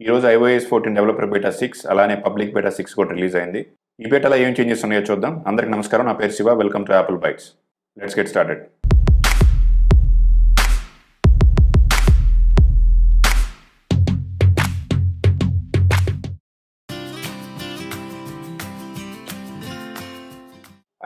ఈ రోజు iOS 14 developer beta 6 అలానే పబ్లిక్ బీటా 6 కూడా రిలీజ్ అయింది. ఈ బీటాలో ఏం చేంజెస్ ఉన్నాయో చూద్దాం. అందరికి నమస్కారం, నా పేరు Shiva. Welcome to Apple Bytes. Let's get started.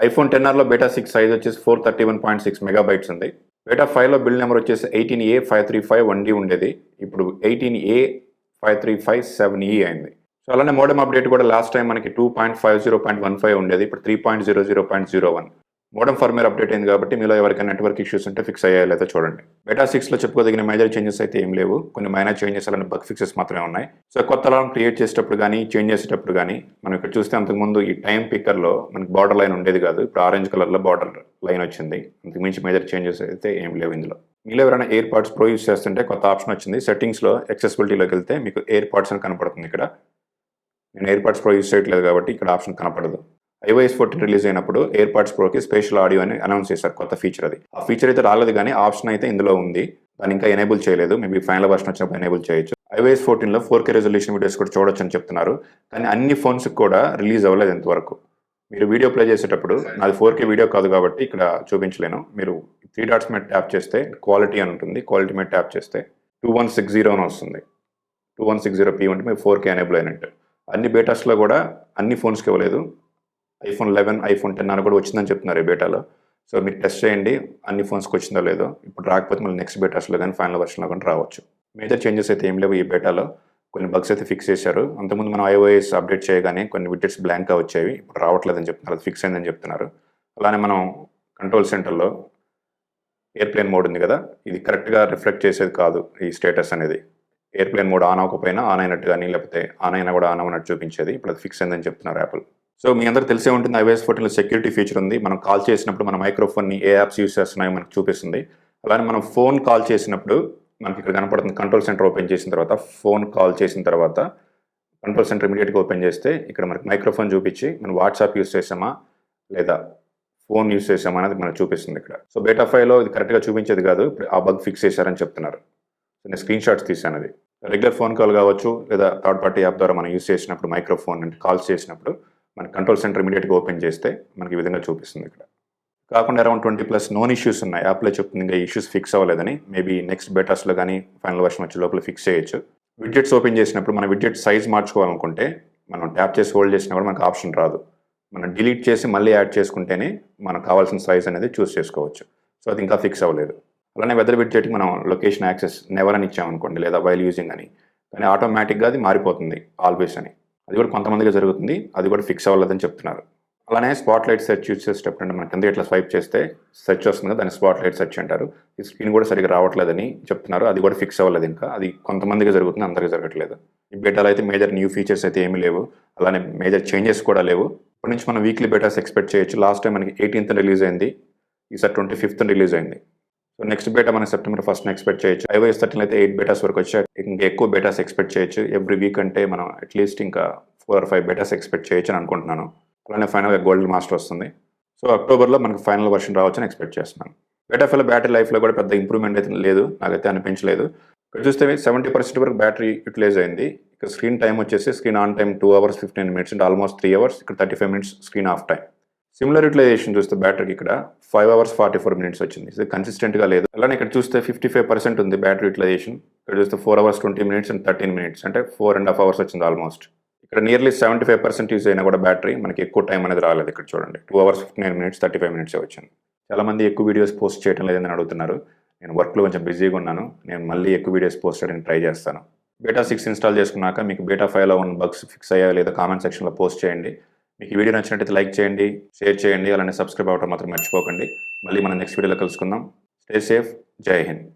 iPhone XR లో బీటా 6 సైజ్ వచ్చేసి 431.6 మెగాబైట్స్ ఉంది. బీటా 5 లో బిల్డ్ నెంబర్ వచ్చేసి 18A5351D ఉండేది. ఇప్పుడు 18A5357E అయింది. సో అలానే మోడెమ్ అప్డేట్ కూడా లాస్ట్ టైం మనకి 2.50.15 ఉండేది, ఇప్పుడు 3.00.01. మోడెమ్ ఫర్మేర్ అప్డేట్ అయింది కాబట్టి మీలో ఎవరికైనా నెట్వర్క్ ఇష్యూస్ ఉంటే ఫిక్స్ అయ్యాయో లేదో చూడండి. బీటా 6లో చెప్పుకోదగిన మేజర్ చేంజెస్ అయితే ఏం లేవు. కొన్ని మైనర్ చేంజెస్ అలానే బగ్ ఫిక్సెస్ మాత్రమే ఉన్నాయి. సో కొత్త అలారం క్రియేట్ చేసేటప్పుడు కానీ చేంజ్ చేసేటప్పుడు కానీ మనం ఇక్కడ చూస్తే అంతకుముందు ఈ టైం పిక్కర్లో మనకి బార్డర్ లైన్ ఉండేది కాదు, ఇప్పుడు ఆరెంజ్ కలర్లో బార్డర్ లైన్ వచ్చింది. అంతకు మించి మేజర్ చేంజెస్ అయితే ఏం లేవు ఇందులో. మీలో ఎవరైనా ఎయిర్ పాడ్స్ ప్రో యూస్ చేస్తుంటే కొత్త ఆప్షన్ వచ్చింది. సెట్టింగ్స్లో యాక్సెసిబిలిటీలోకి వెళ్తే మీకు ఎయిర్ పాడ్స్ అని కనపడుతుంది. ఇక్కడ నేను ఎయిర్ పాడ్స్ ప్రో యూస్ చేయట్లేదు కాబట్టి ఇక్కడ ఆప్షన్ కనపడదు. iOS 14 రిలీజ్ అయినప్పుడు ఎయిర్ పాడ్స్ ప్రోకి స్పెషల్ ఆడియో అని అనౌన్స్ చేశారు, కొత్త ఫీచర్. అది ఆ ఫీచర్ అయితే రాలేదు కానీ ఆప్షన్ అయితే ఇందులో ఉంది. దాన్ని ఇంకా ఎనేబుల్ చేయలేదు. మేబీ ఫైనల్ వర్షన్ వచ్చినప్పుడు ఎనేబుల్ చేయొచ్చు. iOS 14లో 4K రెజల్యూషన్ వీడియోస్ కూడా చూడొచ్చు అని చెప్తున్నారు, కానీ అన్ని ఫోన్స్కి కూడా రిలీజ్ అవ్వలేదు ఇంతవరకు. మీరు వీడియో ప్లే చేసేటప్పుడు, నాది 4K వీడియో కాదు కాబట్టి ఇక్కడ చూపించలేను. మీరు 3 డాట్స్ మీద ట్యాప్ చేస్తే క్వాలిటీ అని ఉంటుంది, క్వాలిటీ మీద ట్యాప్ చేస్తే 2160 అని వస్తుంది. 2160p ఉంటే మీరు 4K ఎనేబుల్ అయినట్టు. అన్ని బేటాస్లో కూడా అన్ని ఫోన్స్కి ఇవ్వలేదు. iPhone 11, iPhone XR కూడా వచ్చిందని చెప్తున్నారు ఈ బేటాలో. సో మీరు టెస్ట్ చేయండి అన్ని ఫోన్స్కి వచ్చిందో లేదో. ఇప్పుడు రాకపోతే మళ్ళీ నెక్స్ట్ బేటాస్లో కానీ ఫైనల్ వర్షన్లో కానీ రావచ్చు. మేజర్ చేంజెస్ అయితే ఏం లేవు ఈ బేటాలో. కొన్ని బగ్స్ అయితే ఫిక్స్ చేశారు. అంతకుముందు మనం iOS అప్డేట్ చేయగానే కొన్ని విడ్జెట్స్ బ్లాంక్గా వచ్చేవి, ఇప్పుడు రావట్లేదని చెప్తున్నారు. అది ఫిక్స్ అయిందని చెప్తున్నారు. అలానే మనం కంట్రోల్ సెంటర్లో ఎయిర్ప్లేన్ మోడ్ ఉంది కదా, ఇది కరెక్ట్గా రిఫ్లెక్ట్ చేసేది కాదు ఈ స్టేటస్ అనేది. ఎయిర్ప్లేన్ మోడ్ ఆన్ అవ్వకపోయినా ఆన్ అయినట్టు కానీ, లేకపోతే ఆన్ అయినా కూడా ఆన్ అవ్వనట్టు చూపించేది. ఇప్పుడు అది ఫిక్స్ అయిందని చెప్తున్నారు యాపిల్. సో మీ అందరికి తెలిసే ఉంటుంది, iOS 14లో సెక్యూరిటీ ఫీచర్ ఉంది. మనం కాల్ చేసినప్పుడు మన మైక్రోఫోన్ని ఏ యాప్స్ యూస్ చేస్తున్నాయో మనకు చూపిస్తుంది. అలానే మనం ఫోన్ కాల్ చేసినప్పుడు మనకి ఇక్కడ కనపడుతుంది. కంట్రోల్ సెంటర్ ఓపెన్ చేసిన తర్వాత, ఫోన్ కాల్ చేసిన తర్వాత కంట్రోల్ సెంటర్ ఇమీడియట్గా ఓపెన్ చేస్తే ఇక్కడ మనకి మైక్రోఫోన్ చూపించి మనం వాట్సాప్ యూస్ చేసామా లేదా ఫోన్ యూస్ చేసామా అనేది మనకు చూపిస్తుంది ఇక్కడ. సో బీటా 5లో ఇది కరెక్ట్గా చూపించేది కాదు, ఇప్పుడు ఆ బగ్ ఫిక్స్ చేశారని చెప్తున్నారు. సో నేను స్క్రీన్ షాట్స్ తీసాను. అది రెగ్యులర్ ఫోన్ కాల్ కావచ్చు, లేదా థర్డ్ పార్టీ యాప్ ద్వారా మనం యూస్ చేసినప్పుడు మైక్రోఫోన్ అంటే కాల్స్ చేసినప్పుడు మన కంట్రోల్ సెంటర్ ఇమీడియట్గా ఓపెన్ చేస్తే మనకి ఈ విధంగా చూపిస్తుంది. ఇక్కడ కాకుండా అరౌండ్ 20+ నోన్ ఇష్యూస్ ఉన్నాయి. యాప్లో చెప్తుంది ఇంకా ఇష్యూస్ ఫిక్స్ అవ్వలేదని. మేబీ నెక్స్ట్ బెటాస్లో కానీ ఫైనల్ వర్షన్ వచ్చే లోపల ఫిక్స్ చేయొచ్చు. విడ్జెట్స్ ఓపెన్ చేసినప్పుడు మన విడ్జెట్ సైజ్ మార్చుకోవాలనుకుంటే మనం ట్యాప్ చేసి హోల్డ్ చేసినా కూడా మనకు ఆప్షన్ రాదు. మనం డిలీట్ చేసి మళ్ళీ యాడ్ చేసుకుంటేనే మనకు కావాల్సిన సైజ్ అనేది చూస్ చేసుకోవచ్చు. సో అది ఇంకా ఫిక్స్ అవ్వలేదు. అలానే వెదర్ విడ్జెట్కి మనం లొకేషన్ యాక్సెస్ నెవర్ అని ఇచ్చామనుకోండి, లేదా వైల్ యూజింగ్ అని, కానీ ఆటోమేటిక్గా అది మారిపోతుంది ఆల్వేస్ అని. అది కూడా కొంతమందిగా జరుగుతుంది, అది కూడా ఫిక్స్ అవ్వలేదని చెప్తున్నారు. అలానే స్పాట్ లైట్ సెర్చ్ యూజ్ చేసేటప్పుడు అంటే మన కింద ఇట్లా స్వైప్ చేస్తే సెర్చ్ వస్తుంది కదా, దాన్ని స్పాట్ లైట్ సెర్చ్ అంటారు. ఈ స్క్రీన్ కూడా సరిగ్గా రావట్లేదని చెప్తున్నారు. అది కూడా ఫిక్స్ అవ్వలేదు ఇంకా. అది కొంతమందిగా జరుగుతుంది, అందరికీ జరగట్లేదు. ఈ బేటాలో అయితే మేజర్ న్యూ ఫీచర్స్ అయితే ఏమీ లేవు. అలానే మేజర్ చేంజెస్ కూడా లేవు. ఇప్పటి నుంచి మనం వీక్లీ బేటాస్ ఎక్స్పెక్ట్ చేయొచ్చు. లాస్ట్ టైం మనకి 18th రిలీజ్ అయింది, ఈసారి 25th రిలీజ్ అయింది. సో నెక్స్ట్ బేటా మనం September 1 ఎక్స్పెక్ట్ చేయొచ్చు. iOS 13 అయితే 8 బేటాస్ వరకు వచ్చాయి. ఇంకా ఎక్కువ బేటాస్ ఎక్స్పెక్ట్ చేయొచ్చు. ఎవ్రీ వీక్ అంటే మనం అట్లీస్ట్ ఇంకా 4 or 5 బేటాస్ ఎక్స్పెక్ట్ చేయొచ్చు అని అనుకుంటున్నాను. అలానే ఫైనల్గా గోల్డ్ మాస్టర్ వస్తుంది. సో అక్టోబర్లో మనకు ఫైనల్ వర్షన్ రావచ్చని ఎక్స్పెక్ట్ చేస్తున్నాను. బేటా 5 బ్యాటరీ లైఫ్లో కూడా పెద్ద ఇంప్రూవ్మెంట్ అయితే లేదు, నాకైతే అనిపించలేదు. ఇక్కడ చూస్తే 70% వరకు బ్యాటరీ యూటిలైజ్ అయింది. ఇక్కడ స్క్రీన్ టైం వచ్చేసి screen on time 2 hours 15 minutes అంటే ఆల్మోస్ట్ 3 hours. ఇక్కడ 35 minutes screen off time. Similar utilization చూస్తే బ్యాటరీకి ఇక్కడ 5 hours 44 minutes వచ్చింది. ఇది కన్సిస్టెంట్గా లేదు. అలానే ఇక్కడ చూస్తే 55% ఉంది బ్యాటరీ యూటిలైజేషన్. ఇక్కడ చూస్తే 4 hours 20 minutes అండ్ 13 minutes అంటే 4.5 hours వచ్చింది ఆల్మోస్ట్. ఇక్కడ నియర్లీ 75% యూజ్ అయినా కూడా బ్యాటరీ మనకి ఎక్కువ టైం అనేది రాలేదు. ఇక్కడ చూడండి 2 hours 59 minutes 35 minutes వచ్చింది. చాలామంది ఎక్కువ వీడియోస్ పోస్ట్ చేయడం లేదని అడుగుతున్నారు. నేను వర్క్లో కొంచెం బిజీగా ఉన్నాను. నేను మళ్ళీ ఎక్కువ వీడియోస్ పోస్ట్ చేయడానికి ట్రై చేస్తాను. బీటా 6 ఇన్స్టాల్ చేసుకున్నాక మీకు బీటా 5లో ఉన్న బగ్స్ ఫిక్స్ అయ్యాయో లేదా కామెంట్ సెక్షన్లో పోస్ట్ చేయండి. మీకు ఈ వీడియో నచ్చినట్టయితే లైక్ చేయండి, షేర్ చేయండి, అలానే సబ్స్క్రైబ్ అవ్వడం మాత్రం మర్చిపోకండి. మళ్ళీ మనం నెక్స్ట్ వీడియోలో కలుసుకుందాం. Stay safe. జై హింద్.